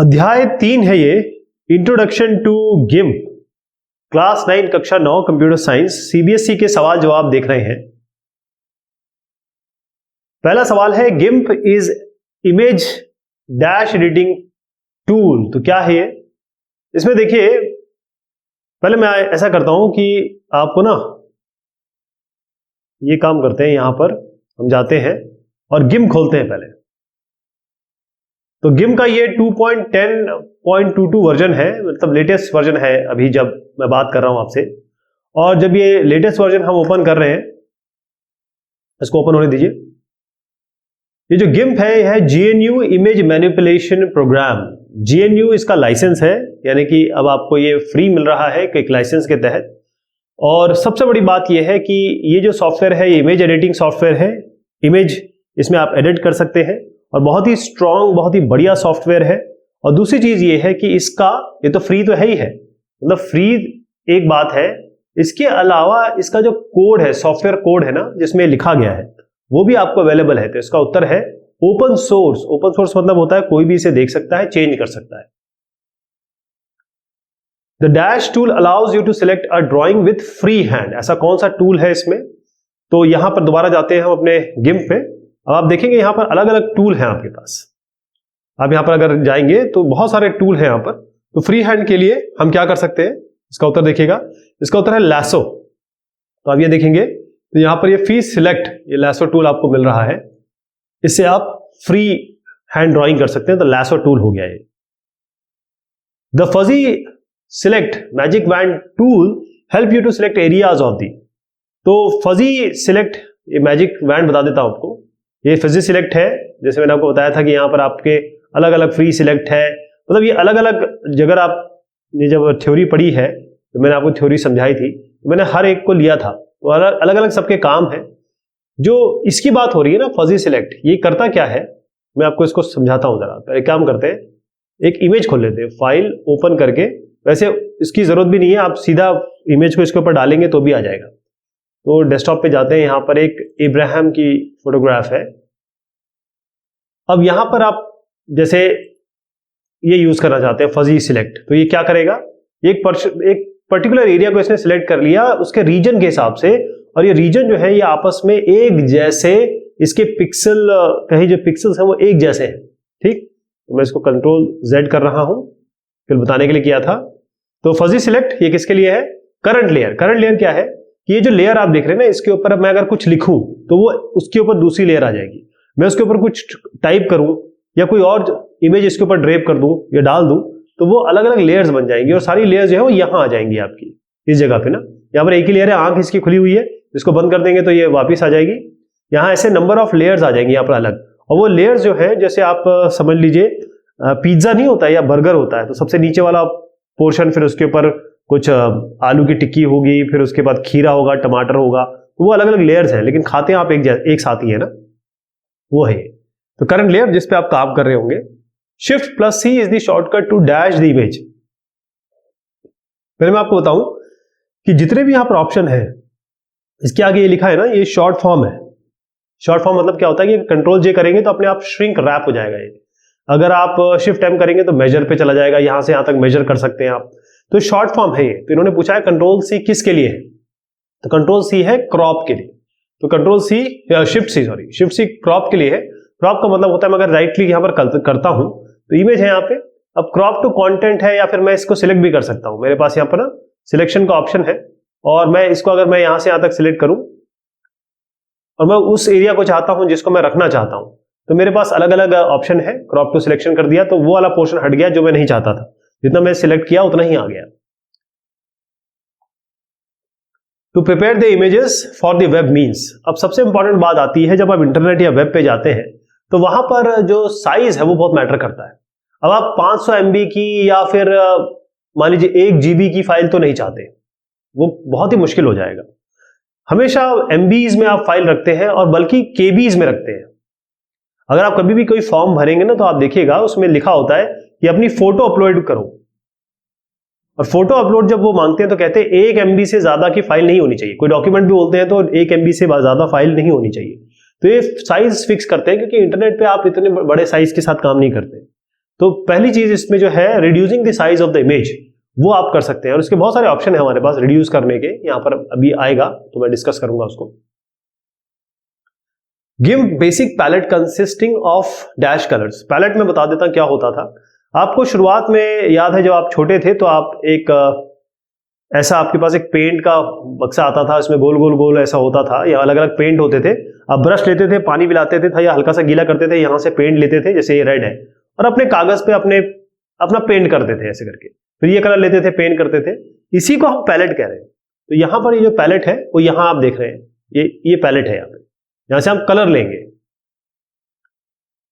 अध्याय 3 है ये, इंट्रोडक्शन टू गिम्प। क्लास 9 कक्षा 9 कंप्यूटर साइंस सीबीएसई के सवाल जवाब देख रहे हैं। पहला सवाल है, गिम्प is image dash editing tool. तो क्या है ये? इसमें देखिए, पहले मैं ऐसा करता हूं कि आपको ना ये काम करते हैं, यहां पर हम जाते हैं और गिम्प खोलते हैं पहले। तो गिम्प का ये 2.10.22 वर्जन है, मतलब लेटेस्ट वर्जन है अभी जब मैं बात कर रहा हूं आपसे। और जब ये लेटेस्ट वर्जन हम ओपन कर रहे हैं, इसको ओपन होने दीजिए। ये जो गिम्प है, यह है GNU image manipulation program. GNU इसका लाइसेंस है, यानी कि अब आपको ये फ्री मिल रहा है एक लाइसेंस के तहत। और सबसे बड़ी बात यह है कि ये जो सॉफ्टवेयर है, ये इमेज एडिटिंग सॉफ्टवेयर है। इमेज इसमें आप एडिट कर सकते हैं और बहुत ही स्ट्रांग, बहुत ही बढ़िया सॉफ्टवेयर है। और दूसरी चीज ये है कि इसका, ये तो फ्री तो है ही है, मतलब फ्री एक बात है, इसके अलावा इसका जो कोड है, सॉफ्टवेयर कोड है ना, जिसमें लिखा गया है, वो भी आपको अवेलेबल है। तो इसका उत्तर है ओपन सोर्स। ओपन सोर्स मतलब होता है कोई भी इसे देख सकता है, चेंज कर सकता है। The dash tool allows you to select a drawing with free hand. ऐसा कौन सा टूल है इसमें? तो यहां पर दोबारा जाते हैं हम अपने गिम्प पे। अब आप देखेंगे यहां पर अलग अलग टूल हैं आपके पास। आप यहां पर अगर जाएंगे तो बहुत सारे टूल हैं यहां पर। तो फ्री हैंड के लिए हम क्या कर सकते हैं, इसका उत्तर देखिएगा। इसका उत्तर है लैसो। तो आप ये देखेंगे तो यहां पर ये फ्री सिलेक्ट, ये लैसो टूल आपको मिल रहा है। इससे आप फ्री हैंड ड्राइंग कर सकते हैं। तो लैसो टूल हो गया ये। The fuzzy select magic wand tool help you to select areas of the. तो फजी सिलेक्ट, ये मैजिक वैंड बता देता हूं आपको। ये फजी सिलेक्ट है, जैसे मैंने आपको बताया था कि यहां पर आपके अलग अलग फ्री सिलेक्ट है। मतलब ये अलग अलग जगह आपने जब थ्योरी पढ़ी है, तो मैंने आपको थ्योरी समझाई थी, तो मैंने हर एक को लिया था। तो अलग अलग सबके काम है। जो इसकी बात हो रही है ना, फजी सिलेक्ट, ये करता क्या है, मैं आपको इसको समझाता हूं जरा। तो एक काम करते हैं, एक इमेज खोल लेते हैं, फाइल ओपन करके। वैसे इसकी जरूरत भी नहीं है, आप सीधा इमेज को इसके ऊपर डालेंगे तो भी आ जाएगा। तो डेस्कटॉप पे जाते हैं, यहां पर एक इब्राहिम की फोटोग्राफ है। अब यहां पर आप जैसे ये यूज करना चाहते हैं फजी सिलेक्ट, तो ये क्या करेगा, एक पर्टिकुलर एरिया को इसने सिलेक्ट कर लिया उसके रीजन के हिसाब से। और ये रीजन जो है, ये आपस में एक जैसे, इसके पिक्सल, कहीं जो पिक्सल्स हैं वो एक जैसे हैं। ठीक, तो मैं इसको कंट्रोल Z कर रहा हूं, फिर बताने के लिए किया था। तो फजी सिलेक्ट ये किसके लिए है? Current layer. करंट लेयर क्या है कि ये जो लेयर आप देख रहे हैं ना, इसके ऊपर मैं अगर कुछ लिखूं तो वो उसके ऊपर दूसरी लेयर आ जाएगी। मैं उसके ऊपर कुछ टाइप करूं या कोई और इमेज इसके ऊपर ड्रेप कर दूं या डाल दूं, तो वो अलग अलग लेयर्स बन जाएंगी। और सारी लेयर्स जो है वो यहां आ जाएंगी आपकी इस जगह पे ना। यहाँ पर एक ही लेयर है, आंख इसकी खुली हुई है, इसको बंद कर देंगे तो ये वापिस आ जाएगी। यहाँ ऐसे नंबर ऑफ लेयर्स आ जाएंगी यहाँ पर अलग। और वो लेयर्स जो है, जैसे आप समझ लीजिए पिज्जा नहीं होता है या बर्गर होता है, तो सबसे नीचे वाला पोर्शन, फिर उसके ऊपर कुछ आलू की टिक्की होगी, फिर उसके बाद खीरा होगा, टमाटर होगा, तो वो अलग अलग लेयर्स हैं, लेकिन खाते हैं आप एक साथ ही है ना, वो है। तो करंट लेयर जिस पे आप काम कर रहे होंगे। Shift+C is the shortcut to dash the image. पहले मैं आपको बताऊं कि जितने भी यहां पर ऑप्शन है, इसके आगे ये लिखा है ना, ये शॉर्ट फॉर्म है। शॉर्ट फॉर्म मतलब क्या होता है कि कंट्रोल J करेंगे तो अपने आप श्रिंक रैप हो जाएगा ये। अगर आप Shift+M करेंगे तो मेजर पे चला जाएगा, यहां से यहां तक मेजर कर सकते हैं आप। तो शॉर्ट फॉर्म है ये। तो इन्होंने पूछा है कंट्रोल C किसके लिए है, तो कंट्रोल C है क्रॉप के लिए। तो कंट्रोल C, Shift+C क्रॉप के लिए है। क्रॉप का मतलब होता है, मैं अगर राइट क्लिक यहां पर करता हूं तो इमेज है यहाँ पे। अब क्रॉप टू कंटेंट है, या फिर मैं इसको सिलेक्ट भी कर सकता हूं। मेरे पास यहाँ पर ना सिलेक्शन का ऑप्शन है, और मैं इसको अगर मैं यहां से यहां तक सिलेक्ट करूं और मैं उस एरिया को चाहता हूं जिसको मैं रखना चाहता हूं, तो मेरे पास अलग अलग ऑप्शन है। क्रॉप टू सिलेक्शन कर दिया तो वो वाला पोर्शन हट गया जो मैं नहीं चाहता था, जितना मैं सिलेक्ट किया उतना ही आ गया। To prepare the images for the web means. अब सबसे इंपॉर्टेंट बात आती है, जब आप इंटरनेट या वेब पे जाते हैं तो वहां पर जो साइज है वो बहुत मैटर करता है। अब आप 500 MB की या फिर मान लीजिए 1 GB की फाइल तो नहीं चाहते, वो बहुत ही मुश्किल हो जाएगा। हमेशा MBs में आप फाइल रखते हैं, और बल्कि KBs में रखते हैं। अगर आप कभी भी कोई फॉर्म भरेंगे ना, तो आप देखिएगा उसमें लिखा होता है कि अपनी फोटो अपलोड करो। और फोटो अपलोड जब वो मांगते हैं तो कहते हैं 1 MB से ज्यादा की फाइल नहीं होनी चाहिए। कोई डॉक्यूमेंट भी बोलते हैं तो 1 MB से ज्यादा फाइल नहीं होनी चाहिए। तो ये साइज फिक्स करते हैं, क्योंकि इंटरनेट पे आप इतने बड़े साइज के साथ काम नहीं करते। तो पहली चीज इसमें जो है reducing the size of the image, वो आप कर सकते हैं, और इसके बहुत सारे ऑप्शन है हमारे पास रिड्यूस करने के, यहां पर अभी आएगा तो मैं डिस्कस करूंगा उसको। Give basic palette consisting of dash colours. Palette में बता देता क्या होता था आपको। शुरुआत में याद है जब आप छोटे थे तो आप एक ऐसा आपके पास एक पेंट का बक्सा आता था, इसमें गोल गोल गोल ऐसा होता था, या अलग अलग पेंट होते थे। आप ब्रश लेते थे, पानी मिलाते थे या हल्का सा गीला करते थे, यहां से पेंट लेते थे, जैसे ये रेड है, और अपने कागज पे अपना पेंट करते थे ऐसे करके, फिर ये कलर लेते थे, पेंट करते थे। इसी को हम पैलेट कह रहे हैं। तो यहां पर ये जो पैलेट है वो यहां आप देख रहे हैं, ये पैलेट है, यहां से हम कलर लेंगे।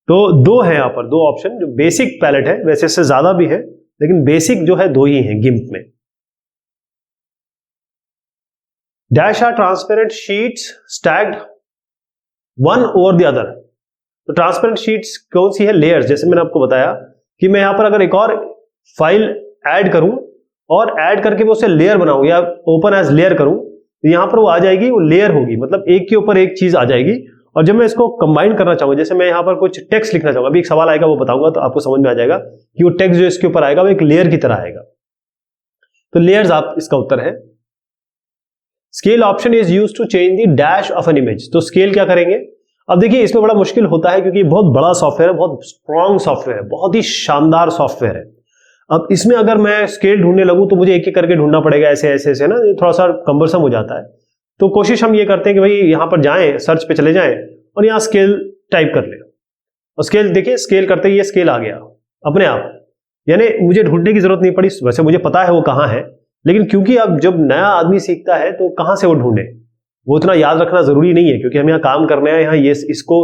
तो दो है यहां पर, दो ऑप्शन, जो बेसिक पैलेट है, वैसे इससे ज्यादा भी है लेकिन बेसिक जो है दो ही है गिम्प में। Dash are transparent sheets stacked one over the other. तो ट्रांसपेरेंट शीट्स कौन सी है? लेयर्स। जैसे मैंने आपको बताया कि मैं यहां पर अगर एक और फाइल ऐड करूं और ऐड करके मैं उसे लेयर बनाऊं या ओपन एज लेयर करूं, तो यहां पर वो आ जाएगी, वो लेयर होगी, मतलब एक के ऊपर एक चीज आ जाएगी। और जब मैं इसको कंबाइन करना चाहूंगा, जैसे मैं यहां पर कुछ टेक्स्ट लिखना चाहूंगा, अभी एक सवाल आएगा वो बताऊंगा तो आपको समझ में आ जाएगा कि वो टेक्स्ट जो इसके ऊपर आएगा वो एक लेयर की तरह आएगा। तो लेयर्स आप इसका उत्तर है। Scale option is used to change the dash of an image. तो स्केल क्या करेंगे? अब देखिए इसमें बड़ा मुश्किल होता है क्योंकि बहुत बड़ा सॉफ्टवेयर है, बहुत स्ट्रॉन्ग सॉफ्टवेयर है, बहुत ही शानदार सॉफ्टवेयर है। अब इसमें अगर मैं स्केल ढूंढने लगूं तो मुझे एक एक करके ढूंढना पड़ेगा, ऐसे ऐसे ऐसे ना, ये थोड़ा सा कम्बरसम हो जाता है। तो कोशिश हम ये करते हैं कि भाई यहां पर जाएं, सर्च पे चले जाएं और यहां स्केल टाइप कर लें, और स्केल देखिए, स्केल करते ही ये स्केल आ गया अपने आप, यानी मुझे ढूंढने की जरूरत नहीं पड़ी। वैसे मुझे पता है वो कहां है, लेकिन क्योंकि अब जब नया आदमी सीखता है तो कहां से वो ढूंढे, वो इतना याद रखना जरूरी नहीं है, क्योंकि हम यहाँ काम करने आए, यहाँ ये इसको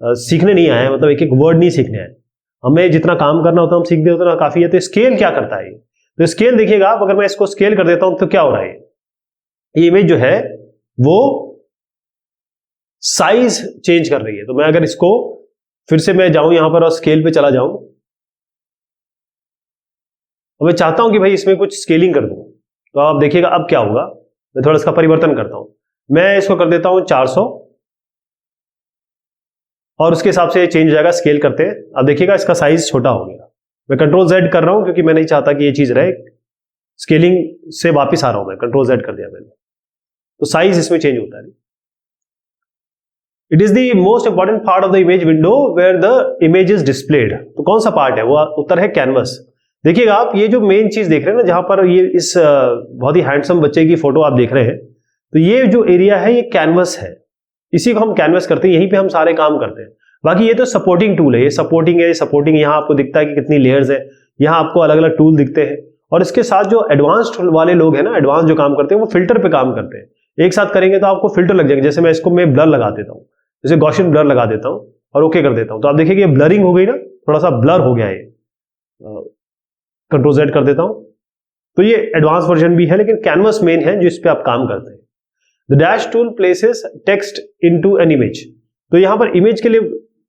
सीखने नहीं आए, मतलब एक एक वर्ड नहीं सीखने आए। हमें जितना काम करना होता है हम सीख दे उतना काफी है। तो स्केल क्या करता है? तो स्केल देखिएगा आप, अगर मैं इसको स्केल कर देता हूं तो क्या हो रहा है, ये इमेज जो है वो साइज चेंज कर रही है। तो मैं अगर इसको फिर से मैं जाऊं यहां पर और स्केल पे चला जाऊं, और मैं चाहता हूं कि भाई इसमें कुछ स्केलिंग कर दूं, तो आप देखिएगा अब क्या होगा। मैं थोड़ा इसका परिवर्तन करता हूं, मैं इसको कर देता हूं 400 और उसके हिसाब से चेंज हो जाएगा। स्केल करते हैं, अब देखिएगा इसका साइज छोटा हो गया। मैं कंट्रोल Z कर रहा हूं क्योंकि मैं नहीं चाहता कि ये चीज रहे, स्केलिंग से वापस आ रहा हूं, मैं कंट्रोल Z कर दिया मैंने, तो साइज इसमें चेंज होता है। It is the most important part of the image window where the image is displayed. तो कौन सा पार्ट है? वो उत्तर है कैनवस। देखिएगा आप, ये जो मेन चीज देख रहे हैं ना, जहां पर ये इस बहुत ही हैंडसम बच्चे की फोटो आप देख रहे हैं, तो ये जो एरिया है ये कैनवस है, इसी को हम कैनवस करते हैं, यहीं पे हम सारे काम करते हैं। बाकी ये तो सपोर्टिंग टूल है, ये सपोर्टिंग है, सपोर्टिंग यहाँ आपको दिखता है कि कितनी लेयर्स है, यहाँ आपको अलग अलग टूल दिखते हैं। और इसके साथ जो एडवांस्ड वाले लोग हैं ना, एडवांस जो काम करते हैं, वो फिल्टर पे काम करते हैं। एक साथ करेंगे तो आपको फिल्टर लग जाएंगे। जैसे मैं इसको मैं ब्लर लगा देता हूँ, जैसे गॉसियन ब्लर लगा देता हूँ और ओके कर देता हूँ, तो आप देखिए ये ब्लरिंग हो गई ना, थोड़ा सा ब्लर हो गया है। कंट्रोल Z कर देता हूँ, तो ये एडवांस वर्जन भी है, लेकिन कैनवस मेन है जो इस पे आप काम करते हैं। The dash tool places text into an image. तो यहां पर इमेज के लिए,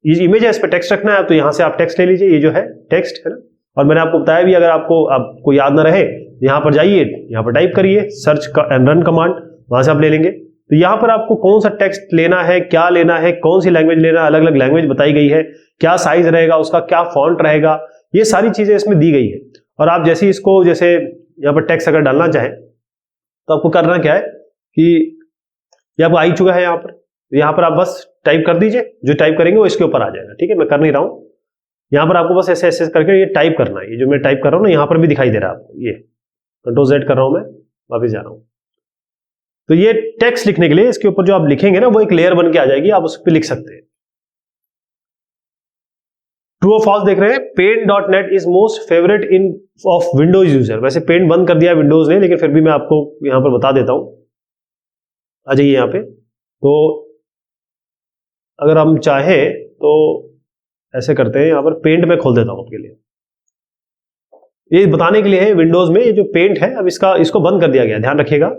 ये इमेज है, इस पर टेक्स्ट रखना है, तो यहां से आप टेक्स्ट ले लीजिए, ये जो है टेक्स्ट है ना। और मैंने आपको बताया भी, अगर आपको याद ना रहे, यहां पर जाइए, यहां पर टाइप करिए सर्च एंड रन कमांड, वहां से आप ले लेंगे। तो यहां पर आपको कौन सा टेक्स्ट लेना है, क्या लेना है, कौन सी लैंग्वेज लेना है, अलग अलग लैंग्वेज बताई गई है, क्या साइज रहेगा उसका, क्या फॉन्ट रहेगा, ये सारी चीजें इसमें दी गई है। और आप जैसे इसको, जैसे यहाँ पर टेक्स्ट अगर डालना चाहें तो आपको करना क्या है कि ये आपको आ ही चुका है यहाँ पर, यहाँ पर आप बस टाइप कर दीजिए, जो टाइप करेंगे वो इसके ऊपर आ जाएगा। ठीक है, मैं कर नहीं रहा हूँ, यहाँ पर आपको बस ऐसे ऐसे करके ये टाइप करना है। ये जो मैं टाइप कर रहा हूँ ना, यहाँ पर भी दिखाई दे रहा है आपको, ये कंट्रोल Z कर रहा हूँ मैं, वापस जा रहा हूँ। तो ये टेक्स्ट लिखने के लिए इसके ऊपर जो आप लिखेंगे ना, वो एक लेयर बन के आ जाएगी, आप उस पर लिख सकते हैं। ट्रू और फॉल्स देख रहे हैं। paint.net is most favourite in of Windows user. वैसे पेंट बंद कर दिया विंडोज ने, लेकिन फिर भी मैं आपको यहां पर बता देता हूं। आ जाइए यहाँ पे, तो अगर हम चाहें तो ऐसे करते हैं, यहां पर पेंट में खोल देता हूं आपके लिए, ये बताने के लिए है विंडोज में ये जो पेंट है, अब इसको बंद कर दिया गया, ध्यान रखिएगा,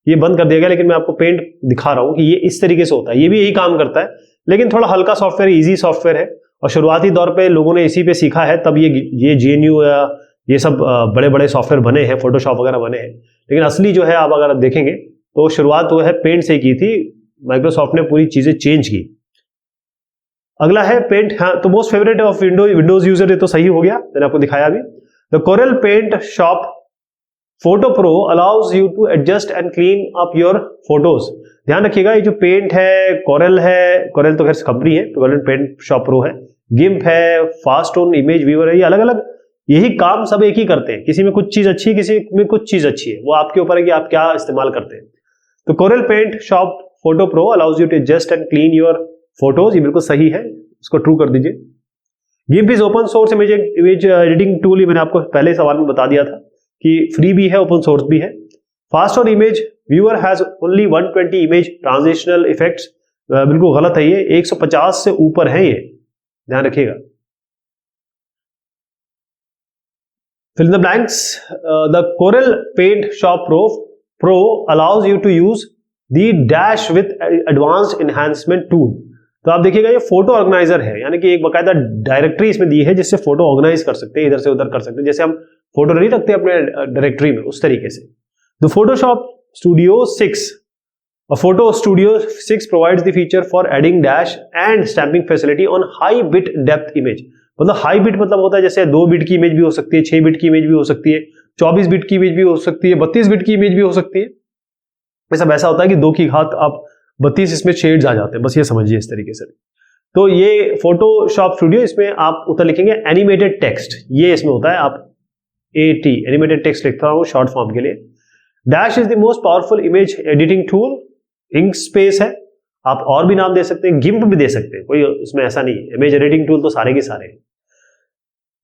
ये बंद कर दिया गया, लेकिन मैं आपको पेंट दिखा रहा हूं कि ये इस तरीके से होता है। ये भी यही काम करता है, लेकिन थोड़ा हल्का सॉफ्टवेयर, इजी सॉफ्टवेयर है, और शुरुआती दौर पे लोगों ने इसी पे सीखा है, तब ये GNU या ये सब बड़े बड़े सॉफ्टवेयर बने हैं, फोटोशॉप वगैरह बने हैं। लेकिन असली जो है, आप अगर देखेंगे तो शुरुआत वो है पेंट से की थी, माइक्रोसॉफ्ट ने पूरी चीजें चेंज की। अगला है पेंट, हाँ तो most favourite of Windows user, ये तो सही हो गया, मैंने आपको दिखाया अभी। The Corel Paint Shop Photo Pro allows you to adjust and clean up your photos. ध्यान रखिएगा, ये जो पेंट है, कोरल है, कोरल तो खैर कंपनी है, कोरल पेंट शॉप प्रो है, गिम्प है, फास्ट ऑन इमेज व्यूअर है, ये अलग अलग यही काम सब एक ही करते हैं। किसी में कुछ चीज अच्छी है, किसी में कुछ चीज अच्छी है, वो आपके ऊपर है कि आप क्या इस्तेमाल करते हैं। तो Corel Paint Shop Photo Pro allows you to adjust and clean your photos, ये बिल्कुल सही है, इसको ट्रू कर दीजिए। GIMP is open source image editing tool, ये मैंने आपको पहले सवाल में बता दिया था कि फ्री भी है, ओपन सोर्स भी है। Fast on image viewer has only 120 image transitional effects, बिल्कुल गलत है, ये 150 से ऊपर है, ये ध्यान रखिएगा। Fill in the blanks. The Corel Paint Shop Pro allows you to use the dash with advanced enhancement tool. तो आप देखिएगा ये फोटो ऑर्गेनाइजर है, यानी कि एक बकायदा डायरेक्टरी इसमें दी है जिससे फोटो ऑर्गेनाइज कर सकते हैं, इधर से उधर कर सकते हैं, जैसे हम फोटो नहीं रखते अपने डायरेक्टरी में, उस तरीके से। The Photoshop Studio 6, Photo Studio 6 provides the feature for adding dash and stamping facility on high bit depth image. मतलब हाई बिट मतलब होता है जैसे 2 बिट की इमेज भी हो सकती है, 6 बिट की इमेज भी हो सकती है, 24 बिट की इमेज भी हो सकती है, 32 बिट की इमेज भी हो सकती है। ये सब ऐसा होता है कि 2 की घात आप 32 इसमें शेड्स आ जाते हैं, बस ये समझिए इस तरीके से। तो ये फोटोशॉप स्टूडियो, इसमें आप ऊपर लिखेंगे एनिमेटेड टेक्स्ट, ये इसमें होता है, आप AT एनिमेटेड टेक्स्ट लिखता हूं शॉर्ट फॉर्म के लिए। Dash is the most powerful image editing tool, Inkscape है, आप और भी नाम दे सकते हैं, गिम्प भी दे सकते हैं, कोई उसमें ऐसा नहीं है, इमेज एडिटिंग टूल तो सारे के सारे हैं।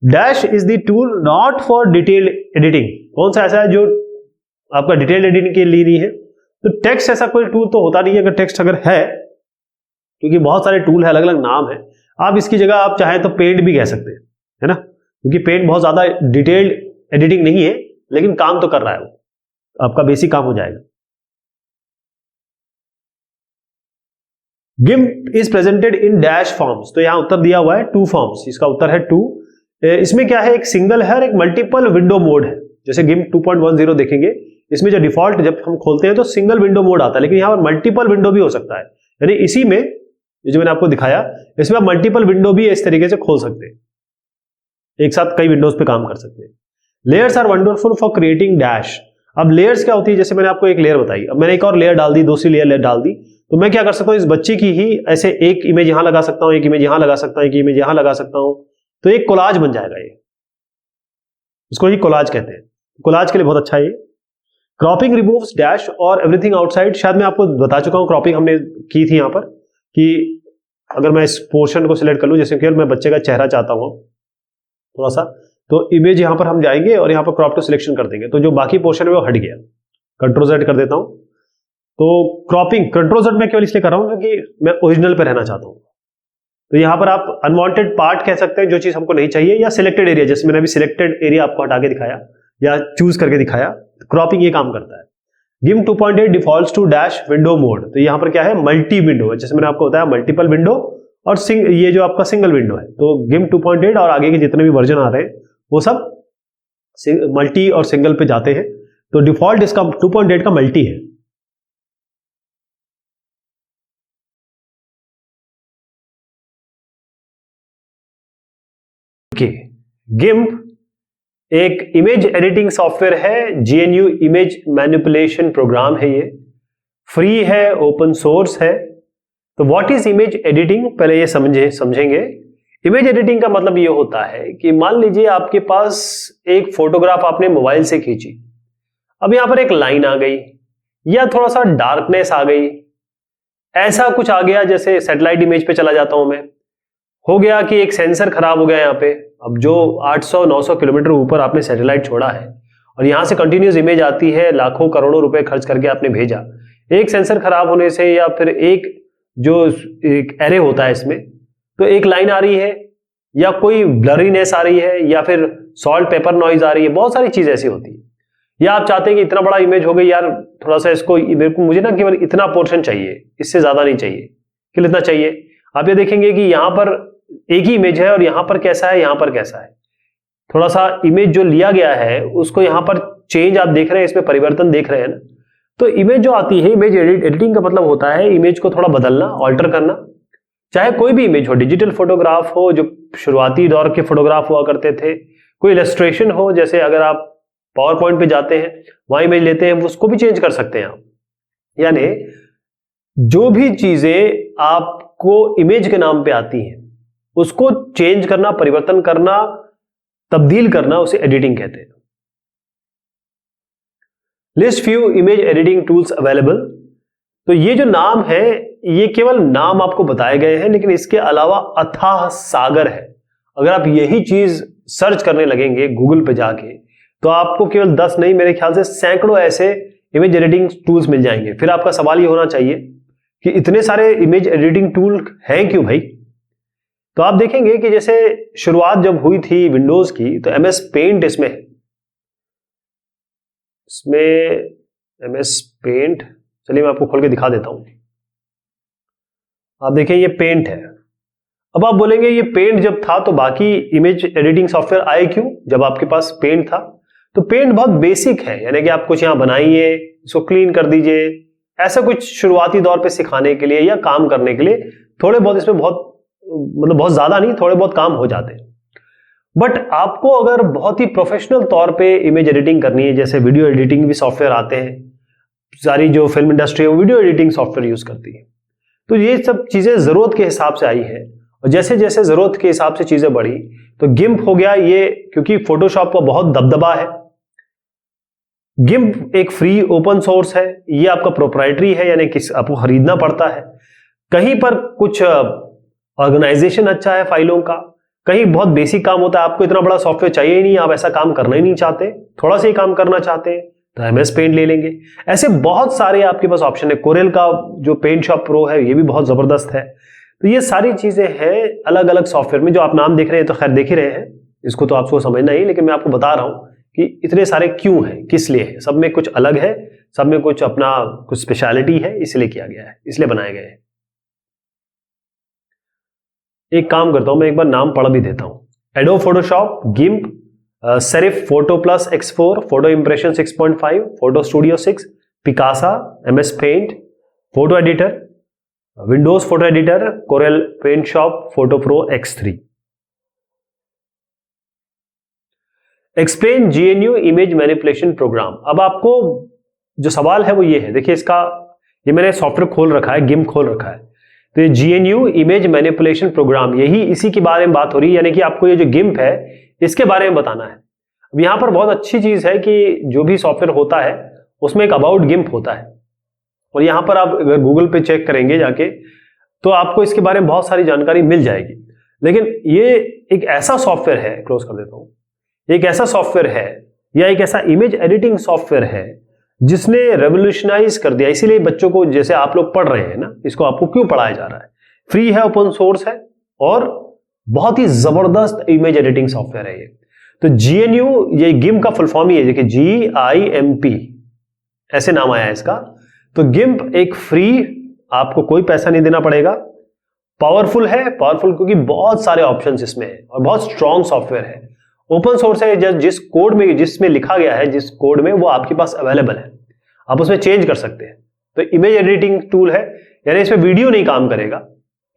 Dash is the tool not for detailed editing, कौन सा ऐसा है जो आपका डिटेल्ड एडिटिंग के लिए नहीं है? तो टेक्स्ट ऐसा कोई टूल तो होता नहीं है, अगर टेक्स्ट अगर है, क्योंकि बहुत सारे टूल है, अलग अलग नाम है, आप इसकी जगह आप चाहें तो पेंट भी कह सकते हैं, है ना, क्योंकि पेंट बहुत ज्यादा डिटेल्ड एडिटिंग नहीं है, लेकिन काम तो कर रहा है, वो आपका बेसिक काम हो जाएगा। गिम्प is presented in dash forms, तो यहां उत्तर दिया हुआ है 2 फॉर्म्स, इसका उत्तर है 2। इसमें क्या है, एक सिंगल है और एक मल्टीपल विंडो मोड है। जैसे गिम्प 2.10 देखेंगे, इसमें जो डिफॉल्ट जब हम खोलते हैं तो सिंगल विंडो मोड आता है, लेकिन यहां पर मल्टीपल विंडो भी हो सकता है, यानी इसी में जो मैंने आपको दिखाया, इसमें आप मल्टीपल विंडो भी इस तरीके से खोल सकते हैं, एक साथ कई विंडोज पे काम कर सकते हैं। Layers are wonderful for creating dash. अब लेयर्स क्या होती है, जैसे मैंने आपको एक लेयर बताई, अब मैंने एक और लेयर डाल दी, दूसरी लेयर डाल दी, तो मैं क्या कर सकता हूं, इस बच्चे की ही ऐसे एक इमेज यहां लगा सकता हूं, एक इमेज यहां लगा सकता हूं, एक इमेज यहां लगा सकता हूं, तो एक कोलाज बन जाएगा, ये इसको ही कोलाज कहते हैं, कोलाज के लिए बहुत अच्छा है ये। क्रॉपिंग रिमूव्स डैश और एवरीथिंग आउटसाइड, शायद मैं आपको बता चुका हूं, क्रॉपिंग हमने की थी यहां पर, कि अगर मैं इस पोर्शन को सिलेक्ट कर लूं, जैसे केवल मैं बच्चे का चेहरा चाहता हूं थोड़ा सा, तो इमेज यहां पर हम जाएंगे और यहां पर क्रॉप टू सिलेक्शन कर देंगे, तो जो बाकी पोर्शन है वो हट गया, Ctrl Z कर देता हूं। तो क्रॉपिंग Ctrl Z मैं केवल इसलिए कर रहा हूं क्योंकि मैं ओरिजिनल पे रहना चाहता हूं। तो यहां पर आप अनवांटेड पार्ट कह सकते हैं, जो चीज हमको नहीं चाहिए, या सिलेक्टेड एरिया, जैसे मैंने अभी सिलेक्टेड एरिया आपको हटा के दिखाया या चूज करके दिखाया, क्रॉपिंग ये काम करता है। GIMP 2.8 defaults to dash window mode, तो यहां पर क्या है, मल्टी विंडो है, जैसे मैंने आपको बताया मल्टीपल विंडो और ये जो आपका सिंगल विंडो है। तो गिम्प 2.8 और आगे के जितने भी वर्जन आ रहे हैं वो सब मल्टी और सिंगल पे जाते हैं, तो डिफॉल्ट इसका 2.8 का मल्टी है। गिम्प एक इमेज एडिटिंग सॉफ्टवेयर है, GNU इमेज मैनिपुलेशन प्रोग्राम है, ये फ्री है, ओपन सोर्स है। तो व्हाट इज इमेज एडिटिंग, पहले ये समझेंगे। इमेज एडिटिंग का मतलब ये होता है कि मान लीजिए आपके पास एक फोटोग्राफ आपने मोबाइल से खींची, अब यहां पर एक लाइन आ गई या थोड़ा सा डार्कनेस आ गई, ऐसा कुछ आ गया, जैसे सैटेलाइट इमेज पे चला जाता हूं मैं, हो गया कि एक सेंसर खराब हो गया यहां पे। अब जो 800-900 किलोमीटर ऊपर आपने सैटेलाइट छोड़ा है और यहां से कंटिन्यूस इमेज आती है, लाखों करोड़ों रुपए खर्च करके आपने भेजा, एक सेंसर खराब होने से या फिर एक जो एक एरे होता है इसमें, तो एक लाइन आ रही है या कोई ब्लरीनेस आ रही है या फिर सॉल्ट पेपर नॉइज आ रही है, बहुत सारी चीज ऐसी होती है। या आप चाहते हैं कि इतना बड़ा इमेज हो गई यार, थोड़ा सा इसको मुझे ना केवल इतना पोर्शन चाहिए, इससे ज्यादा नहीं चाहिए, केवल इतना चाहिए। आप ये देखेंगे कि यहां पर एक ही इमेज है और यहां पर कैसा है, यहां पर कैसा है, थोड़ा सा इमेज जो लिया गया है उसको यहां पर चेंज आप देख रहे हैं, इसमें परिवर्तन देख रहे हैं ना। तो इमेज जो आती है, इमेज एडिटिंग का मतलब होता है इमेज को थोड़ा बदलना, ऑल्टर करना। चाहे कोई भी इमेज हो, डिजिटल फोटोग्राफ हो जो शुरुआती दौर के फोटोग्राफ हुआ करते थे, कोई इलस्ट्रेशन हो, जैसे अगर आप पावर पॉइंट पे जाते हैं वहां इमेज लेते हैं, उसको भी चेंज कर सकते हैं आप। यानी जो भी चीजें आपको इमेज के नाम पे आती हैं उसको चेंज करना, परिवर्तन करना, तब्दील करना, उसे एडिटिंग कहते हैं। List few image editing tools available. तो ये जो नाम है ये केवल नाम आपको बताए गए हैं, लेकिन इसके अलावा अथाह सागर है। अगर आप यही चीज सर्च करने लगेंगे गूगल पे जाके तो आपको केवल 10 नहीं, मेरे ख्याल से सैकड़ों ऐसे इमेज एडिटिंग टूल्स मिल जाएंगे। फिर आपका सवाल ये होना चाहिए कि इतने सारे इमेज एडिटिंग टूल हैं क्यों भाई? तो आप देखेंगे कि जैसे शुरुआत जब हुई थी विंडोज की तो MS पेंट इसमें है। MS पेंट, चलिए मैं आपको खोल के दिखा देता हूं। आप देखें ये पेंट है। अब आप बोलेंगे ये पेंट जब था तो बाकी इमेज एडिटिंग सॉफ्टवेयर आए क्यों जब आपके पास पेंट था? तो पेंट बहुत बेसिक है, यानी कि आप कुछ यहां बनाइए, इसको क्लीन कर दीजिए, ऐसा कुछ शुरुआती दौर पे सिखाने के लिए या काम करने के लिए थोड़े बहुत इसमें बहुत ज्यादा नहीं, थोड़े बहुत काम हो जाते हैं। बट आपको अगर बहुत ही प्रोफेशनल तौर पे इमेज एडिटिंग करनी है, जैसे वीडियो एडिटिंग भी सॉफ्टवेयर आते हैं, सारी जो फिल्म इंडस्ट्री है वो वीडियो एडिटिंग सॉफ्टवेयर यूज करती है, तो ये सब चीजें जरूरत के हिसाब से आई है। और जैसे जैसे जरूरत के हिसाब से चीजें बढ़ी तो गिम्प हो गया ये, क्योंकि फोटोशॉप का बहुत दबदबा है। गिम्प एक फ्री ओपन सोर्स है, ये आपका प्रोप्राइटरी है, यानी कि आपको खरीदना पड़ता है। कहीं पर कुछ ऑर्गेनाइजेशन अच्छा है फाइलों का, कहीं बहुत बेसिक काम होता है, आपको इतना बड़ा सॉफ्टवेयर चाहिए ही नहीं, आप ऐसा काम करना ही नहीं चाहते, थोड़ा सा ही काम करना चाहते हैं तो MS पेंट ले लेंगे। ऐसे बहुत सारे आपके पास ऑप्शन है। कोरेल का जो पेंट शॉप प्रो है ये भी बहुत जबरदस्त है। तो ये सारी चीजें हैं अलग अलग सॉफ्टवेयर में, जो आप नाम देख रहे हैं तो खैर देख ही रहे हैं, इसको तो आपको समझना ही, लेकिन मैं आपको बता रहा हूं कि इतने सारे क्यों हैं, किस लिए है, सब में कुछ अलग है, सब में कुछ अपना कुछ स्पेशलिटी है, इसलिए किया गया है, इसलिए बनाए गए हैं। एक काम करता हूं, मैं एक बार नाम पढ़ भी देता हूं। Adobe Photoshop, GIMP, Serif Photo Plus X4, Photo Impression 6.5, Photo Studio 6, Picasa, MS Paint, Photo Editor, Windows Photo Editor, Corel Paint Shop, Photo Pro X3। Explain GNU image manipulation program. अब आपको जो सवाल है वो ये है, देखिए इसका, ये मैंने सॉफ्टवेयर खोल रखा है, गिम्प खोल रखा है, तो ये GNU इमेज मैनिपुलेशन प्रोग्राम, यही इसी के बारे में बात हो रही है, यानी कि आपको ये जो गिम्प है इसके बारे में बताना है। अब यहां पर बहुत अच्छी चीज है कि जो भी सॉफ्टवेयर होता है उसमें एक अबाउट गिम्प होता है, और यहां पर आप अगर गूगल पे चेक करेंगे जाके तो आपको इसके बारे में बहुत सारी जानकारी मिल जाएगी। लेकिन ये एक ऐसा सॉफ्टवेयर है, क्लोज कर देता हूं, एक ऐसा सॉफ्टवेयर है या एक ऐसा इमेज एडिटिंग सॉफ्टवेयर है जिसने रेवोल्यूशनाइज कर दिया। इसीलिए बच्चों को, जैसे आप लोग पढ़ रहे हैं ना, इसको आपको क्यों पढ़ाया जा रहा है? फ्री है, ओपन सोर्स है और बहुत ही जबरदस्त इमेज एडिटिंग सॉफ्टवेयर है ये। तो GNU, ये गिम्प का फुल फॉर्म ही है, देखिए GIMP ऐसे नाम आया है इसका। तो गिम्प एक फ्री, आपको कोई पैसा नहीं देना पड़ेगा, पावरफुल है, पावरफुल क्योंकि बहुत सारे ऑप्शंस इसमें है और बहुत स्ट्रॉन्ग सॉफ्टवेयर है। ओपन सोर्स है, जिस कोड में, जिसमें लिखा गया है, जिस कोड में, वो आपके पास अवेलेबल है, आप उसमें चेंज कर सकते हैं। तो इमेज एडिटिंग टूल है, यानी इसमें वीडियो नहीं काम करेगा,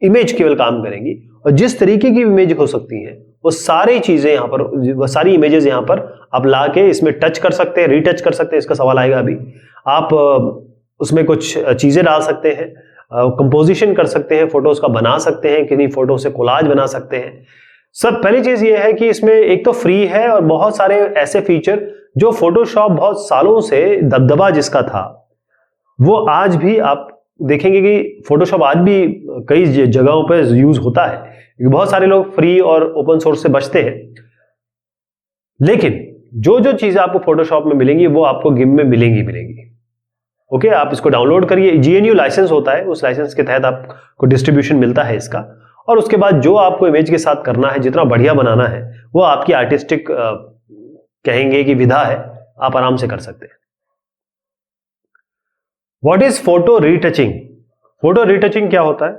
इमेज केवल काम करेंगी, और जिस तरीके की इमेज हो सकती है वो सारी चीजें यहां पर, वो सारी इमेजेस यहां पर आप लाके इसमें टच कर सकते हैं, रीटच कर सकते हैं, इसका सवाल आएगा अभी। आप उसमें कुछ चीजें डाल सकते हैं, कंपोजिशन कर सकते हैं, फोटोज का बना सकते हैं, किन्हीं फोटो से कोलाज बना सकते हैं। सब पहली चीज ये है कि इसमें एक तो फ्री है और बहुत सारे ऐसे फीचर जो फोटोशॉप बहुत सालों से दबदबा जिसका था वो आज भी आप देखेंगे कि फोटोशॉप आज भी कई जगहों पर यूज होता है। बहुत सारे लोग फ्री और ओपन सोर्स से बचते हैं, लेकिन जो जो चीजें आपको फोटोशॉप में मिलेंगी वो आपको गिम्प में मिलेंगी। ओके, आप इसको डाउनलोड करिए, GNU लाइसेंस होता है, उस लाइसेंस के तहत आपको डिस्ट्रीब्यूशन मिलता है इसका, और उसके बाद जो आपको इमेज के साथ करना है, जितना बढ़िया बनाना है, वो आपकी आर्टिस्टिक कहेंगे कि विधा है, आप आराम से कर सकते हैं। What is photo retouching? Photo retouching क्या होता है?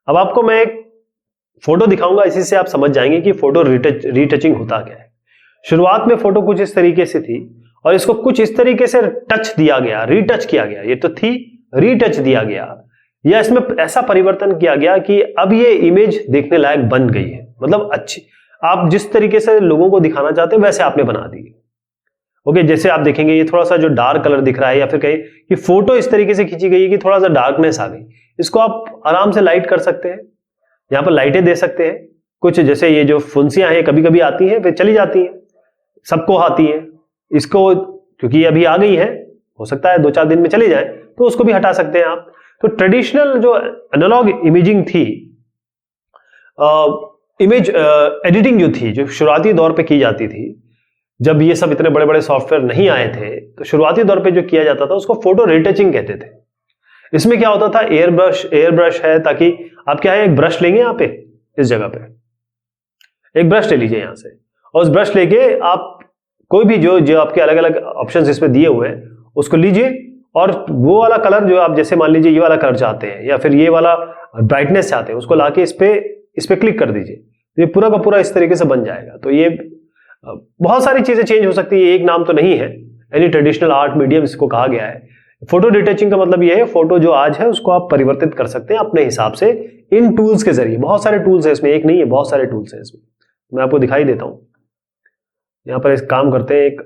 अब आपको मैं एक फोटो दिखाऊंगा, इसी से आप समझ जाएंगे कि फोटो रीटचिंग होता क्या है। शुरुआत में फोटो कुछ इस तरीके से थी और इसको कुछ इस तरीके से टच दिया गया, रीटच किया गया, ये तो थी, रीटच दिया गया, या इसमें ऐसा परिवर्तन किया गया कि अब ये इमेज देखने लायक बन गई है, मतलब अच्छी, आप जिस तरीके से लोगों को दिखाना चाहते हैं वैसे आपने बना दी। ओके, जैसे आप देखेंगे ये थोड़ा सा जो डार्क कलर दिख रहा है, या फिर कहीं कि फोटो इस तरीके से खींची गई है कि थोड़ा सा डार्कनेस आ गई, इसको आप आराम से लाइट कर सकते हैं, यहाँ पर लाइटें दे सकते हैं कुछ, जैसे ये जो फुंसियां हैं कभी कभी आती हैं फिर चली जाती हैं, सबको आती हैं, इसको क्योंकि ये अभी आ गई है, हो सकता है 2-4 दिन में चली जाए, तो उसको भी हटा सकते हैं आप। तो ट्रेडिशनल जो एनालॉग इमेजिंग थी, इमेज एडिटिंग जो थी, जो शुरुआती दौर पे की जाती थी, जब ये सब इतने बड़े बड़े सॉफ्टवेयर नहीं आए थे, तो शुरुआती दौर पे जो किया जाता था उसको फोटो रिटचिंग कहते थे। इसमें क्या होता था, एयर ब्रश है, ताकि आप क्या है, एक ब्रश लेंगे यहाँ पे, इस जगह पे एक ब्रश ले लीजिए यहाँ से, और उस ब्रश लेके आप कोई भी जो आपके अलग अलग ऑप्शंस इसमें दिए हुए हैं उसको लीजिए, और वो वाला कलर जो आप, जैसे मान लीजिए ये वाला कलर चाहते हैं या फिर ये वाला ब्राइटनेस चाहते हैं, उसको लाके इस पे क्लिक कर दीजिए, तो ये पूरा का पूरा इस तरीके से बन जाएगा। तो ये बहुत सारी चीजें चेंज हो सकती है, एक नाम तो नहीं है, एनी ट्रेडिशनल आर्ट मीडियम इसको कहा गया है। फोटो रिटचिंग का मतलब ये है, फोटो जो आज है उसको आप परिवर्तित कर सकते हैं अपने हिसाब से इन टूल्स के जरिए। बहुत सारे टूल्स है इसमें, एक नहीं है, बहुत सारे टूल्स है इसमें, मैं आपको दिखाई देता हूं। यहां पर एक काम करते हैं, एक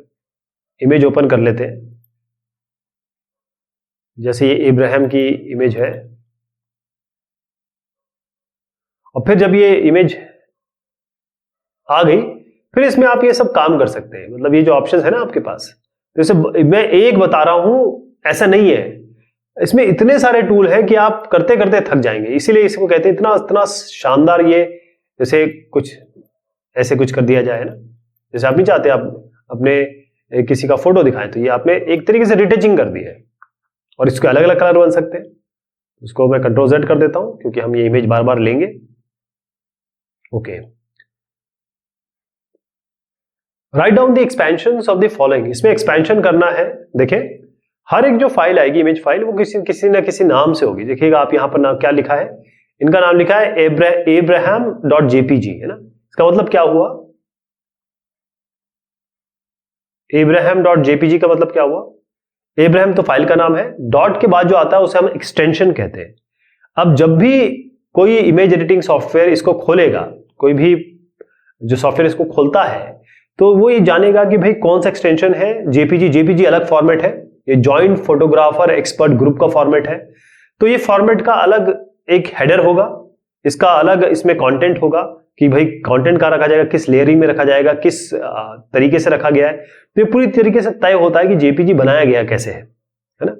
इमेज ओपन कर लेते हैं, जैसे ये इब्राहिम की इमेज है, और फिर जब ये इमेज आ गई, फिर इसमें आप ये सब काम कर सकते हैं, मतलब ये जो ऑप्शंस है ना आपके पास, जैसे मैं एक बता रहा हूं, ऐसा नहीं है, इसमें इतने सारे टूल हैं कि आप करते करते थक जाएंगे, इसीलिए इसको कहते हैं इतना इतना शानदार। ये जैसे कुछ ऐसे कुछ कर दिया जाए ना, जैसे आप नहीं चाहते आप अपने किसी का फोटो दिखाएं, तो ये आपने एक तरीके से रिटचिंग कर दी है, और इसके अलग अलग कलर बन सकते हैं। उसको मैं Ctrl+Z कर देता हूं, क्योंकि हम ये इमेज बार बार लेंगे। Okay, write down the expansions of the following, इसमें एक्सपेंशन करना है। देखें, हर एक जो फाइल आएगी, इमेज फाइल, वो किसी ना किसी नाम से होगी। देखिएगा आप यहां पर नाम क्या लिखा है, इनका नाम लिखा है abraham.jpg, है ना। इसका मतलब क्या हुआ, abraham.jpg का मतलब क्या हुआ, एब्राहम तो फाइल का नाम है, डॉट के बाद जो आता है उसे हम एक्सटेंशन कहते हैं। अब जब भी कोई इमेज एडिटिंग सॉफ्टवेयर इसको खोलेगा, कोई भी जो सॉफ्टवेयर इसको खोलता है, तो वो ये जानेगा कि भाई कौन सा एक्सटेंशन है। जेपीजी अलग फॉर्मेट है, ये जॉइंट फोटोग्राफर एक्सपर्ट ग्रुप का फॉर्मेट है, तो ये फॉर्मेट का अलग एक हेडर होगा, इसका अलग इसमें कंटेंट होगा कि भाई कंटेंट कहाँ रखा जाएगा, किस लेयरिंग में रखा जाएगा, किस तरीके से रखा गया है। तो ये पूरी तरीके से तय होता है कि जेपीजी बनाया गया कैसे है ना।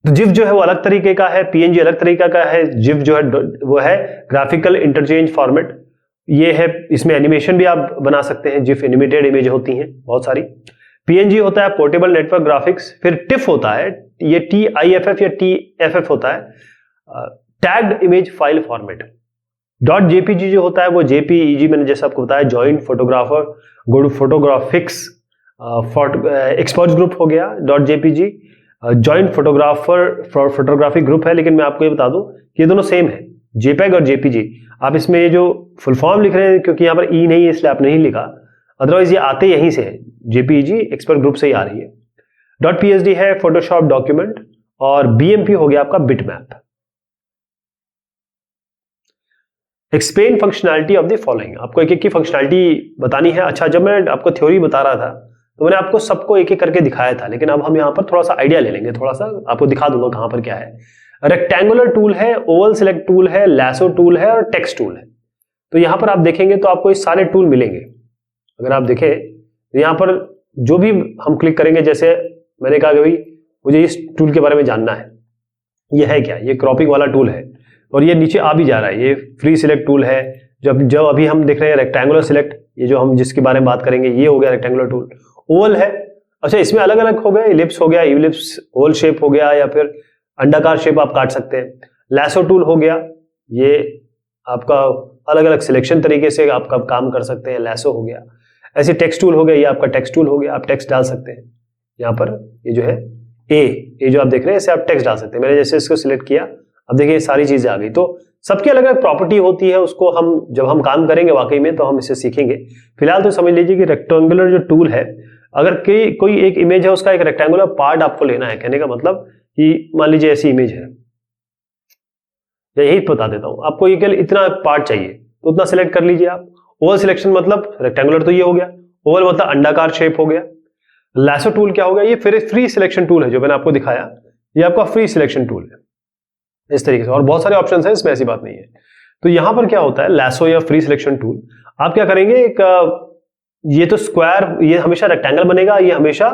तो जिफ जो है वो अलग तरीके का है, पीएनजी अलग तरीके का है। जिफ जो है वो है ग्राफिकल इंटरचेंज फॉर्मेट, ये है, इसमें एनिमेशन भी आप बना सकते हैं, जिफ एनिमेटेड इमेज होती हैं बहुत सारी। पीएनजी होता है पोर्टेबल नेटवर्क ग्राफिक्स, फिर टिफ होता है, ये TIFF या TFF होता है, tagged image file format. Dot JPG जो होता है वो JPEG, मैंने जैसे आपको बताया, joint photographer good photographics experts group हो गया dot JPG. Joint photographic group है, लेकिन मैं आपको ये बता दूं कि ये दोनों सेम है, JPEG और JPG। आप इसमें ये जो फुल फॉर्म लिख रहे हैं, क्योंकि यहाँ पर ई नहीं है इसलिए आप नहीं लिखा, अदरवाइज ये आते यहीं से है, JPEG एक्सपर्ट ग्रुप से ही आ रही है। डॉट PSD है फोटोशॉप डॉक्यूमेंट, और BMP हो गया आपका bitmap. Explain functionality of the following, आपको एक एक की फंक्शनैलिटी बतानी है। अच्छा, जब मैं आपको थ्योरी बता रहा था तो मैंने आपको सबको एक एक करके दिखाया था, लेकिन अब हम यहाँ पर थोड़ा सा आइडिया ले लेंगे, थोड़ा सा आपको दिखा दूंगा कहां पर क्या है। रेक्टेंगुलर टूल है, ओवल सिलेक्ट टूल है, लैसो टूल है, और टेक्स्ट टूल है। तो यहां पर आप देखेंगे तो आपको ये सारे टूल मिलेंगे। अगर आप देखें तो यहां पर जो भी हम क्लिक करेंगे, जैसे मैंने कहा कि भाई मुझे इस टूल के बारे में जानना है, ये है क्या, ये क्रॉपिंग वाला टूल है, और ये नीचे आ भी जा रहा है, ये फ्री सिलेक्ट टूल है। जब अभी हम देख रहे हैं रेक्टेंगुलर सिलेक्ट, ये जो हम जिसके बारे में बात करेंगे, ये हो गया रेक्टेंगुलर टूल। ओवल है, अच्छा इसमें अलग अलग हो गया, इलिप्स हो गया, इलिप्स ओवल शेप हो गया, या फिर अंडाकार शेप आप काट सकते हैं। लैसो टूल हो गया, ये आपका अलग अलग सिलेक्शन तरीके से आपका काम कर सकते हैं, लैसो हो गया। ऐसे टेक्स्ट टूल हो गया, ये आपका टेक्स्ट टूल हो गया, आप टेक्स्ट डाल सकते हैं। यहाँ पर ये जो है ये जो आप देख रहे हैं, इसे आप टेक्स्ट डाल सकते हैं। मैंने जैसे इसको सिलेक्ट किया, अब देखिए सारी चीजें आ गई। तो सबकी अलग अलग प्रॉपर्टी होती है, उसको हम जब हम काम करेंगे वाकई में तो हम इसे सीखेंगे। फिलहाल तो समझ लीजिए कि रेक्टेंगुलर जो टूल है, अगर कोई एक इमेज है उसका एक रेक्टेंगुलर पार्ट आपको लेना है, कहने का मतलब कि मान लीजिए ऐसी इमेज है, या यही बता देता हूं आपको, ये केवल इतना पार्ट चाहिए तो उतना सिलेक्ट कर लीजिए आप। ओवल सिलेक्शन मतलब रेक्टेंगुलर तो ये हो गया, ओवल मतलब अंडाकार शेप हो गया। लैसो टूल क्या हो गया, ये फिर फ्री सिलेक्शन टूल है जो मैंने आपको दिखाया, ये आपका फ्री सिलेक्शन टूल है इस तरीके से, और बहुत सारे ऑप्शंस हैं इसमें, ऐसी बात नहीं है। तो यहां पर क्या होता है, लैसो या फ्री सिलेक्शन टूल, आप क्या करेंगे, एक ये तो स्क्वायर, ये हमेशा रेक्टेंगल बनेगा, ये हमेशा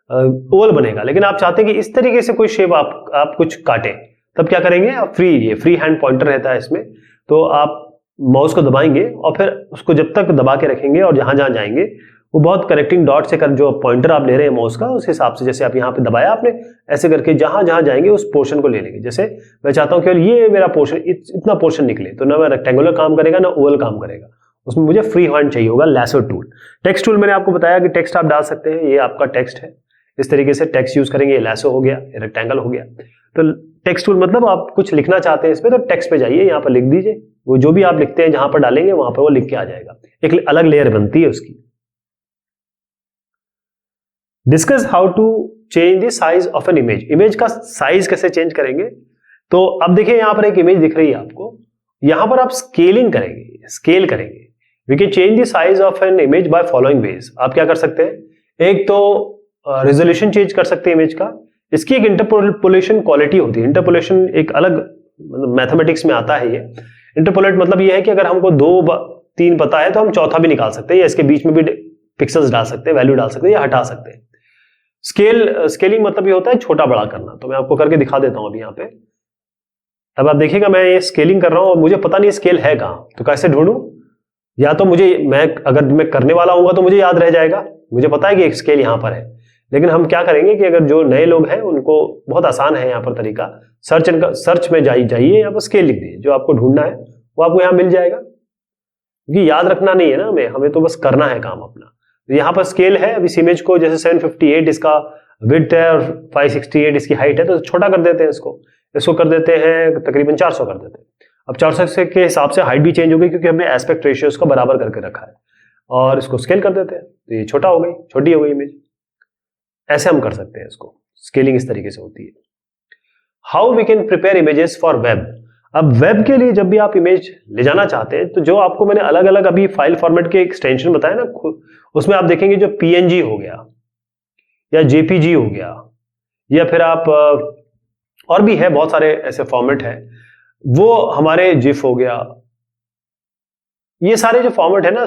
ओवल बनेगा, लेकिन आप चाहते हैं कि इस तरीके से कोई शेप आप कुछ काटें, तब क्या करेंगे आप ये फ्री हैंड पॉइंटर रहता है इसमें, तो आप माउस को दबाएंगे और फिर उसको जब तक दबा के रखेंगे और जहां जहां जाएंगे वो बहुत कनेक्टिंग डॉट से कर, जो पॉइंटर आप ले रहे हैं माउस का, उस हिसाब से जैसे आप यहाँ पे दबाया आपने, ऐसे करके जहां जहां जाएंगे उस पोर्शन को ले लेंगे। जैसे मैं चाहता हूं केवल ये मेरा पोर्शन, इतना पोर्शन निकले, तो ना रेक्टेंगुलर काम करेगा ना ओवल काम करेगा, उसमें मुझे फ्री हैंड चाहिए होगा लैसो टूल। टेक्स्ट टूल मैंने आपको बताया कि टेक्स्ट आप डाल सकते हैं, ये आपका टेक्स्ट है, इस तरीके से टेक्स्ट यूज करेंगे, लैसो हो गया, रेक्टेंगल हो गया। तो टेक्स्ट टूल मतलब आप कुछ लिखना चाहते हैं इसमें, तो टेक्स्ट पे जाइए, यहाँ पर लिख दीजिए, वो जो भी आप लिखते हैं जहां पर डालेंगे वहां पर वो लिख के आ जाएगा, एक अलग लेयर बनती है उसकी। Discuss how to change the size of an image, image का साइज कैसे चेंज करेंगे। तो अब देखिए यहां पर एक इमेज दिख रही है आपको, यहां पर आप स्केलिंग करेंगे, स्केल करेंगे। We can change the size of an image by following ways. आप क्या कर सकते हैं, एक तो रेजोल्यूशन चेंज कर सकते हैं इमेज का, इसकी एक इंटरपोलेशन क्वालिटी होती है, इंटरपोलेशन एक अलग मैथमेटिक्स में आता है ये। इंटरपोलेट मतलब ये है कि अगर हमको 2-3 पता है तो हम चौथा भी निकाल सकते हैं, या इसके बीच में भी पिक्सल्स डाल सकते हैं, वैल्यू डाल सकते हैं या हटा सकते हैं। स्केलिंग मतलब ये होता है छोटा बड़ा करना, तो मैं आपको करके दिखा देता हूं अभी यहाँ पे। अब आप देखिएगा मैं ये स्केलिंग कर रहा हूं और मुझे पता नहीं स्केल है कहां, तो कैसे ढूंढूं, या तो मुझे अगर मैं करने वाला हूंगा तो मुझे याद रह जाएगा, मुझे पता है कि एक स्केल यहां पर है, लेकिन हम क्या करेंगे कि अगर जो नए लोग हैं उनको बहुत आसान है यहाँ पर तरीका, सर्च में जाइए, यहाँ पर स्केल लिख दीजिए, जो आपको ढूंढना है वो आपको यहाँ मिल जाएगा, क्योंकि याद रखना नहीं है ना हमें तो बस करना है काम अपना। तो यहाँ पर स्केल है, अब इस इमेज को जैसे 758 इसका विड्थ है और 568 इसकी हाइट है, तो छोटा कर देते हैं इसको कर देते हैं तकरीबन 400 कर देते हैं। अब 400 के हिसाब से हाइट भी चेंज हो गई, क्योंकि हमने एस्पेक्ट रेशियो इसका बराबर करके रखा है, और इसको स्केल कर देते हैं, तो ये छोटी हो गई इमेज। ऐसे हम कर सकते हैं इसको, स्केलिंग इस तरीके से होती है। How we can prepare images for web. अब वेब के लिए जब भी आप इमेज ले जाना चाहते हैं, तो जो आपको मैंने अलग अलग अभी फाइल फॉर्मेट के एक्सटेंशन बताया ना, उसमें आप देखेंगे जो पीएनजी हो गया या जेपीजी हो गया, या फिर आप और भी है बहुत सारे ऐसे फॉर्मेट है, वो हमारे जिफ हो गया, ये सारे जो फॉर्मेट है ना,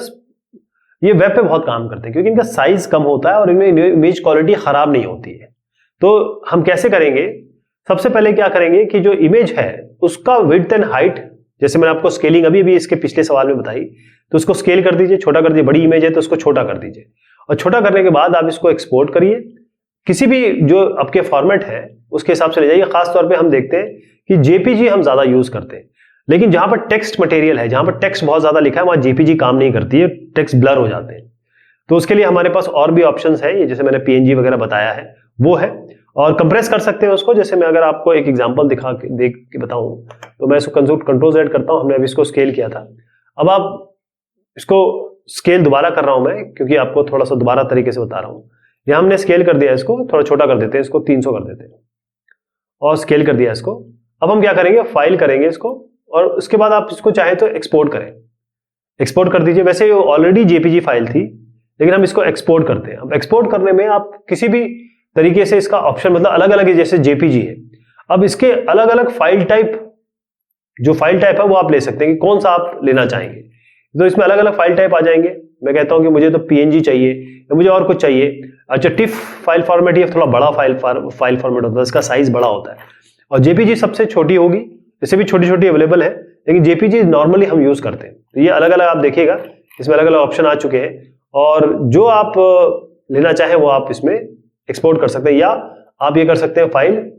ये वेब पे बहुत काम करते हैं, क्योंकि इनका साइज कम होता है और इनमें इमेज क्वालिटी खराब नहीं होती है। तो हम कैसे करेंगे, सबसे पहले क्या करेंगे कि जो इमेज है उसका विड्थ एंड हाइट, जैसे मैंने आपको स्केलिंग अभी इसके पिछले सवाल में बताई, तो उसको स्केल कर दीजिए, छोटा कर दीजिए, बड़ी इमेज है तो उसको छोटा कर दीजिए, और छोटा करने के बाद आप इसको एक्सपोर्ट करिए, किसी भी जो आपके फॉर्मेट है उसके हिसाब से ले जाइए। खासतौर पर हम देखते हैं कि जेपीजी हम ज्यादा यूज करते हैं, लेकिन जहां पर टेक्स्ट मटेरियल है, जहां पर टेक्स्ट बहुत ज्यादा लिखा है, वहां जेपीजी काम नहीं करती है, टेक्स्ट ब्लर हो जाते हैं। तो उसके लिए हमारे पास और भी ऑप्शंस है, ये जैसे मैंने पीएनजी वगैरह बताया है वो है, और कंप्रेस कर सकते हैं उसको। जैसे मैं अगर आपको एक एग्जांपल देख के बताऊं, तो मैं इसको कंट्रोल Z करता हूं, हमने अभी इसको स्केल किया था, अब आप इसको स्केल दोबारा कर रहा हूं मैं, क्योंकि आपको थोड़ा सा दोबारा तरीके से बता रहा हूं। यहां हमने स्केल कर दिया, इसको थोड़ा छोटा कर देते हैं, इसको 300 कर देते हैं, और स्केल कर दिया इसको। अब हम क्या करेंगे, फाइल करेंगे इसको, और उसके बाद आप इसको चाहे तो एक्सपोर्ट करें, एक्सपोर्ट कर दीजिए। वैसे ऑलरेडी जेपीजी फाइल थी, लेकिन हम इसको एक्सपोर्ट करते हैं। अब एक्सपोर्ट करने में आप किसी भी तरीके से इसका ऑप्शन, मतलब अलग अलग है, जैसे जेपीजी है, अब इसके अलग अलग फाइल टाइप, जो फाइल टाइप है वो आप ले सकते हैं कि कौन सा आप लेना चाहेंगे। तो इसमें अलग अलग फाइल टाइप आ जाएंगे। मैं कहता हूं कि मुझे तो पीएनजी चाहिए या मुझे और कुछ चाहिए। अच्छा, टिफ फाइल फॉर्मेट, ये थोड़ा बड़ा फाइल फॉर्मेट होता है, इसका साइज बड़ा होता है, और जेपीजी सबसे छोटी होगी, इससे भी छोटी छोटी अवेलेबल है, लेकिन जेपीजी नॉर्मली हम यूज करते हैं। तो ये अलग अलग आप देखिएगा, इसमें अलग अलग ऑप्शन आ चुके हैं, और जो आप लेना चाहें वो आप इसमें एक्सपोर्ट कर सकते हैं, या आप ये कर सकते हैं फाइल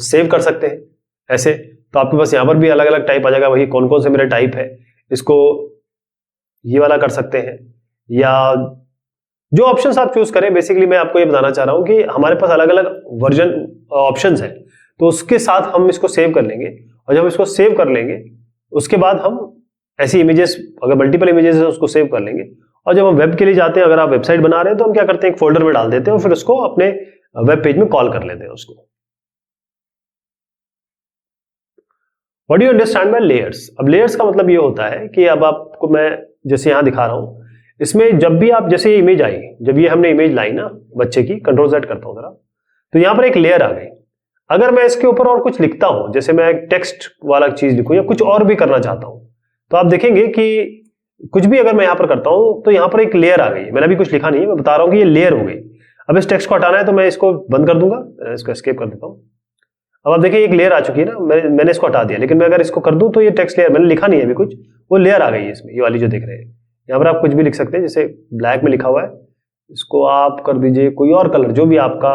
सेव कर सकते हैं ऐसे। तो आपके पास यहाँ पर भी अलग अलग टाइप आ जाएगा, वही कौन कौन से मेरे टाइप है, इसको ये वाला कर सकते हैं, या जो ऑप्शंस आप चूज करें। बेसिकली मैं आपको ये बताना चाह रहा हूं कि हमारे पास अलग अलग वर्जन ऑप्शंस है, तो उसके साथ हम इसको सेव कर लेंगे, और जब इसको सेव कर लेंगे उसके बाद हम ऐसी इमेजेस, अगर मल्टीपल इमेजेस है उसको सेव कर लेंगे, और जब हम वेब के लिए जाते हैं, अगर आप वेबसाइट बना रहे हैं, तो हम क्या करते हैं, एक फोल्डर में डाल देते हैं और फिर उसको अपने वेब पेज में कॉल कर लेते हैं उसको। What do you understand by layers? अब लेयर्स का मतलब ये होता है कि अब आपको मैं जैसे यहां दिखा रहा हूं, इसमें जब भी आप जैसे इमेज आई, जब ये हमने इमेज लाई ना बच्चे की, कंट्रोल Z करता हूं जरा, तो यहां पर एक लेयर आ गई। अगर मैं इसके ऊपर और कुछ लिखता हूं, जैसे मैं एक टेक्स्ट वाला चीज लिखूं या कुछ और भी करना चाहता हूं, तो आप देखेंगे कि कुछ भी अगर मैं यहां पर करता हूं तो यहां पर एक लेयर आ गई। मैंने अभी कुछ लिखा नहीं है, मैं बता रहा हूं कि ये लेयर हो गई। अब इस टेक्स्ट को हटाना है तो मैं इसको बंद कर दूंगा, इसको एस्केप कर देता हूं। अब आप देखिए एक लेयर आ चुकी है ना, मैंने इसको हटा दिया, लेकिन मैं अगर इसको कर दूं तो ये टेक्स्ट लेयर, मैंने लिखा नहीं है अभी कुछ, वो लेयर आ गई है इसमें, ये वाली जो देख रहे हैं। यहाँ पर आप कुछ भी लिख सकते हैं, जैसे ब्लैक में लिखा हुआ है, इसको आप कर दीजिए कोई और कलर, जो भी आपका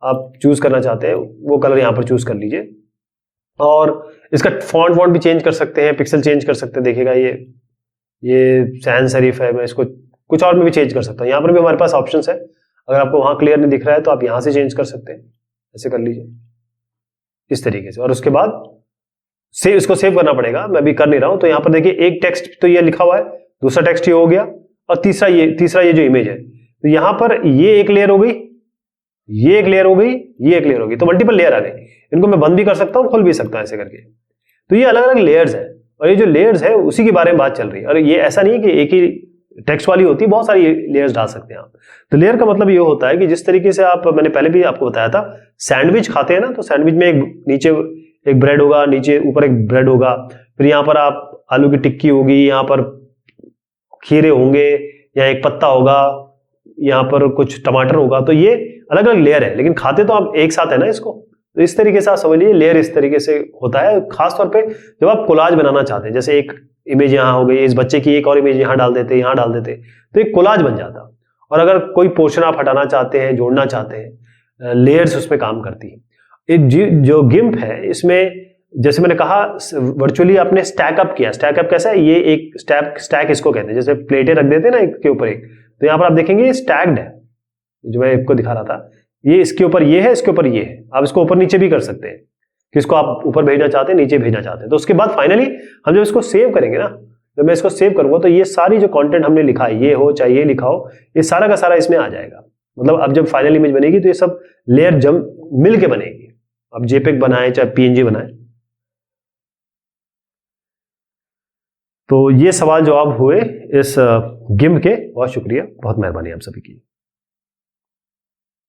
आप चूज करना चाहते हैं वो कलर यहाँ पर चूज कर लीजिए। और इसका फॉन्ट वॉन्ट भी चेंज कर सकते हैं, पिक्सल चेंज कर सकते हैं। देखिएगा ये सैंस सेरिफ है, मैं इसको कुछ और में भी चेंज कर सकता हूँ। यहाँ पर भी हमारे पास ऑप्शंस है, अगर आपको वहां क्लियर नहीं दिख रहा है तो आप यहाँ से चेंज कर सकते हैं, ऐसे कर लीजिए इस तरीके से। और उसके बाद इसको सेव करना पड़ेगा, मैं भी कर नहीं रहा हूं। तो यहाँ पर देखिए एक टेक्स्ट तो ये लिखा हुआ है, दूसरा टेक्स्ट ये हो गया, और तीसरा ये जो इमेज है, तो यहां पर ये एक लेयर हो गई, ये एक लेयर हो गई, ये एक लेयर हो गई, तो मल्टीपल लेयर आ गए। इनको मैं बंद भी कर सकता हूं, खोल भी सकता हूं ऐसे करके। तो ये अलग अलग लेयर्स है, और ये जो लेयर्स है उसी के बारे में बात चल रही है। और ये ऐसा नहीं है कि एक ही टेक्स्ट वाली होती है, बहुत सारी लेयर्स डाल सकते हैं आप। तो लेयर का मतलब ये होता है कि जिस तरीके से आप, मैंने पहले भी आपको बताया था, सैंडविच खाते हैं ना, तो सैंडविच में एक नीचे एक ब्रेड होगा, नीचे ऊपर एक ब्रेड होगा, फिर यहाँ पर आप आलू की टिक्की होगी, यहाँ पर खीरे होंगे, या एक पत्ता होगा, यहाँ पर कुछ टमाटर होगा। तो ये अलग अलग लेयर है, लेकिन खाते तो आप एक साथ है ना इसको। तो इस तरीके से आप समझ लीजिए लेयर इस तरीके से होता है, खासतौर पे जब आप कोलाज बनाना चाहते हैं, जैसे एक इमेज यहाँ हो गई, इस बच्चे की एक और इमेज यहाँ डाल देते, यहाँ डाल देते, तो एक कोलाज बन जाता। और अगर कोई पोर्शन आप हटाना चाहते हैं, जोड़ना चाहते हैं, लेयर्स उसमें काम करती है। जो गिम्प है इसमें, जैसे मैंने कहा, वर्चुअली आपने स्टैकअप किया। स्टैकअप कैसा है, ये एक स्टैक इसको कहते हैं, जैसे प्लेटें रख देते हैं ना एक के ऊपर एक, तो यहाँ पर आप देखेंगे ये स्टैक्ड है, जो मैं आपको दिखा रहा था, ये इसके ऊपर ये है, इसके ऊपर ये है। आप इसको ऊपर नीचे भी कर सकते हैं, किसको आप ऊपर भेजना चाहते हैं, नीचे भेजना चाहते हैं। तो उसके बाद फाइनली हम जब इसको सेव करेंगे ना, जब मैं इसको सेव करूंगा, तो ये सारी जो कंटेंट हमने लिखा है, ये हो चाहे ये लिखा हो, ये सारा का सारा इसमें आ जाएगा। मतलब अब जब फाइनल इमेज बनेगी तो ये सब लेयर जम मिल के बनेगी। अब जेपेग बनाए चाहे PNG बनाए। तो ये सवाल जवाब हुए इस गिम्प के। बहुत शुक्रिया, बहुत मेहरबानी आप सभी की।